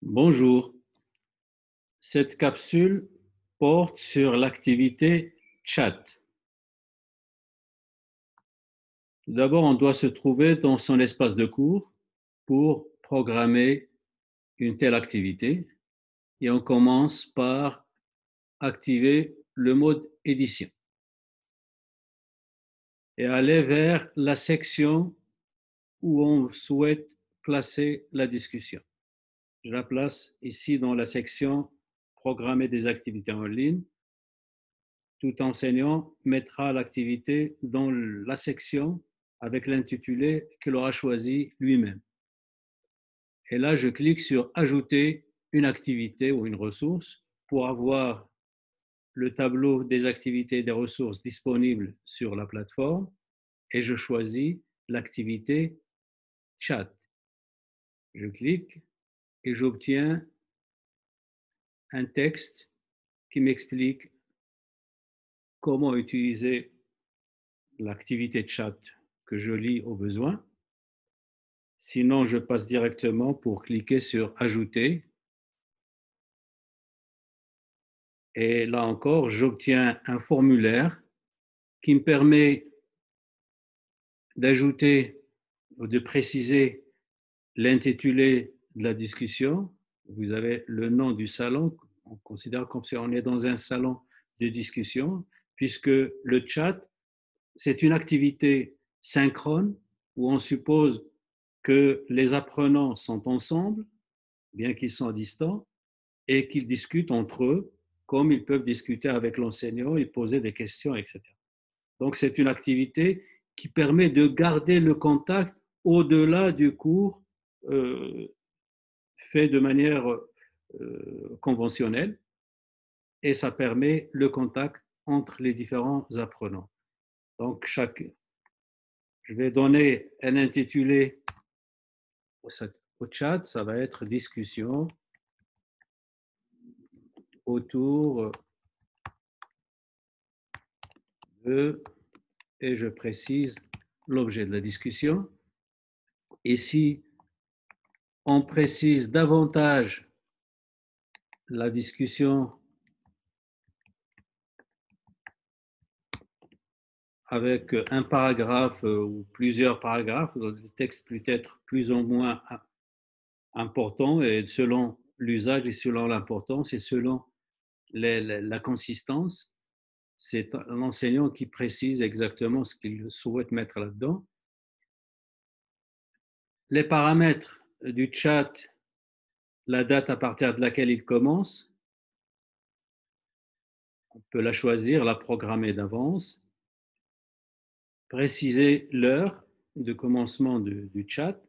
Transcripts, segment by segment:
Bonjour, cette capsule porte sur l'activité chat. Tout d'abord, on doit se trouver dans son espace de cours pour programmer une telle activité et on commence par activer le mode édition et aller vers la section où on souhaite placer la discussion. Je la place ici dans la section programmer des activités en ligne. Tout enseignant mettra l'activité dans la section avec l'intitulé qu'il aura choisi lui-même. Et là, je clique sur Ajouter une activité ou une ressource pour avoir le tableau des activités et des ressources disponibles sur la plateforme et je choisis l'activité Chat. Je clique et j'obtiens un texte qui m'explique comment utiliser l'activité Chat que je lis au besoin. Sinon, je passe directement pour cliquer sur Ajouter. Et là encore, j'obtiens un formulaire qui me permet d'ajouter ou de préciser l'intitulé de la discussion. Vous avez le nom du salon. On considère comme si on est dans un salon de discussion, puisque le chat, c'est une activité synchrone où on suppose que les apprenants sont ensemble, bien qu'ils soient distants, et qu'ils discutent entre eux, comme ils peuvent discuter avec l'enseignant et poser des questions, etc. Donc, c'est une activité qui permet de garder le contact au-delà du cours fait de manière conventionnelle et ça permet le contact entre les différents apprenants. Donc, je vais donner un intitulé au chat, ça va être discussion autour de, et je précise l'objet de la discussion. Et si on précise davantage la discussion avec un paragraphe ou plusieurs paragraphes, le texte peut être plus ou moins important et selon l'usage et selon l'importance et selon la consistance, c'est l'enseignant qui précise exactement ce qu'il souhaite mettre là-dedans. Les paramètres du chat, la date à partir de laquelle il commence, on peut la choisir, la programmer d'avance, préciser l'heure de commencement du chat.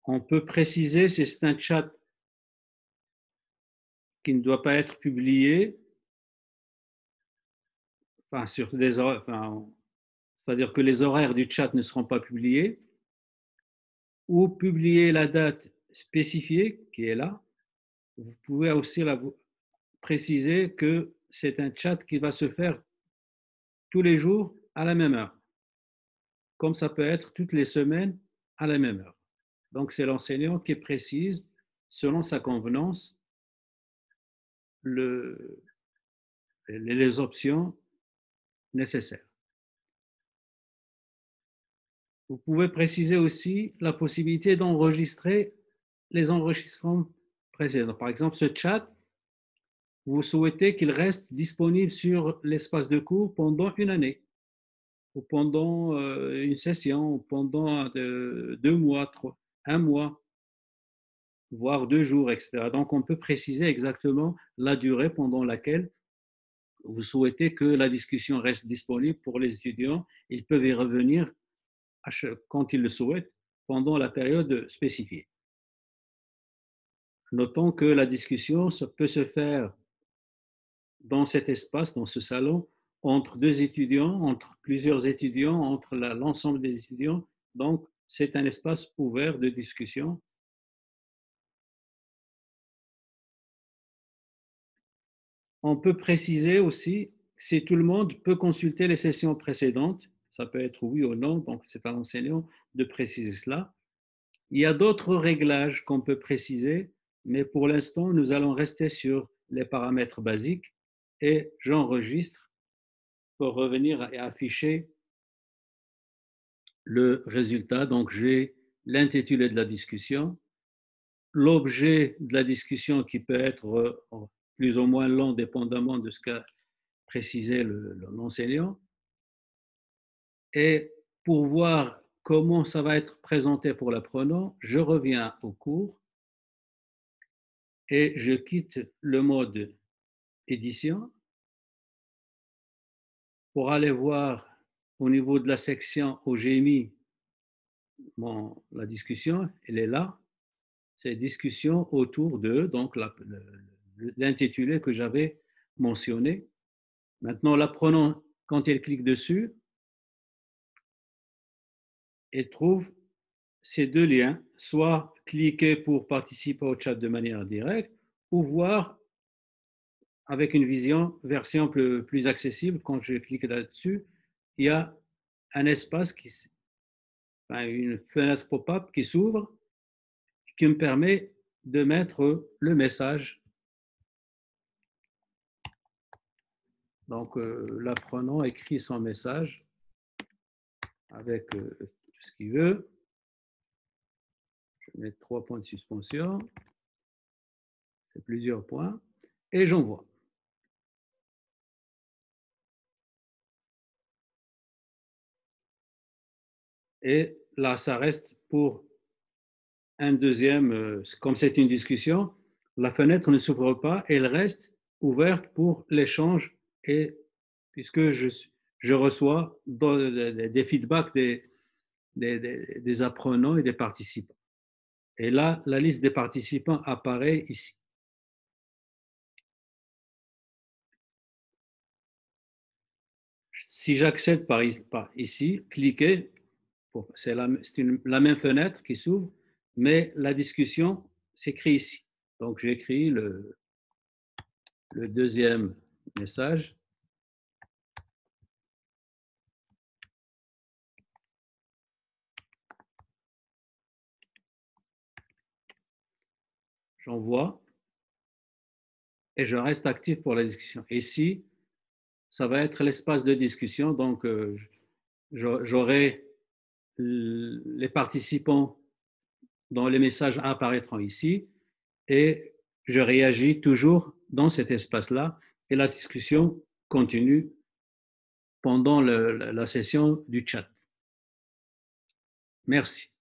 On peut préciser si c'est un chat qui ne doit pas être publié, enfin, sur des horaires, enfin, c'est-à-dire que les horaires du chat ne seront pas publiés, ou publier la date spécifiée qui est là. Vous pouvez aussi préciser que c'est un chat qui va se faire tous les jours à la même heure, comme ça peut être toutes les semaines à la même heure. Donc, c'est l'enseignant qui précise, selon sa convenance, les options nécessaires. Vous pouvez préciser aussi la possibilité d'enregistrer les enregistrements précédents. Par exemple, ce chat, vous souhaitez qu'il reste disponible sur l'espace de cours pendant une année, ou pendant une session, ou pendant 2 mois, un mois, voire 2 jours, etc. Donc, on peut préciser exactement la durée pendant laquelle vous souhaitez que la discussion reste disponible pour les étudiants. Ils peuvent y revenir quand ils le souhaitent pendant la période spécifiée. Notons que la discussion peut se faire dans cet espace, dans ce salon, entre deux étudiants, entre plusieurs étudiants, entre l'ensemble des étudiants. Donc, c'est un espace ouvert de discussion. On peut préciser aussi si tout le monde peut consulter les sessions précédentes. Ça peut être oui ou non, donc c'est à l'enseignant de préciser cela. Il y a d'autres réglages qu'on peut préciser, mais pour l'instant, nous allons rester sur les paramètres basiques et j'enregistre pour revenir et afficher le résultat. Donc, j'ai l'intitulé de la discussion, l'objet de la discussion qui peut être plus ou moins long, dépendamment de ce qu'a précisé l'enseignant. Et pour voir comment ça va être présenté pour l'apprenant, je reviens au cours et je quitte le mode édition pour aller voir au niveau de la section où j'ai mis la discussion, elle est là. C'est discussion autour de donc l'intitulé que j'avais mentionné. Maintenant, l'apprenant, quand il clique dessus, il trouve ces deux liens, soit cliquer pour participer au chat de manière directe, ou voir avec une version plus accessible. Quand je clique là-dessus, il y a un espace, une fenêtre pop-up qui s'ouvre, qui me permet de mettre le message. Donc, l'apprenant écrit son message avec tout ce qu'il veut. Je vais mettre 3 points de suspension. C'est plusieurs points. Et j'envoie. Et là, ça reste pour un deuxième, comme c'est une discussion, la fenêtre ne s'ouvre pas, elle reste ouverte pour l'échange et puisque je reçois des feedbacks des apprenants et des participants. Et là, la liste des participants apparaît ici. Si j'accède par ici, cliquez, c'est la même fenêtre qui s'ouvre, mais la discussion s'écrit ici. Donc, j'écris le deuxième message. J'envoie et je reste actif pour la discussion. Ici, ça va être l'espace de discussion. Donc, j'aurai les participants dont les messages apparaîtront ici et je réagis toujours dans cet espace-là et la discussion continue pendant la session du chat. Merci.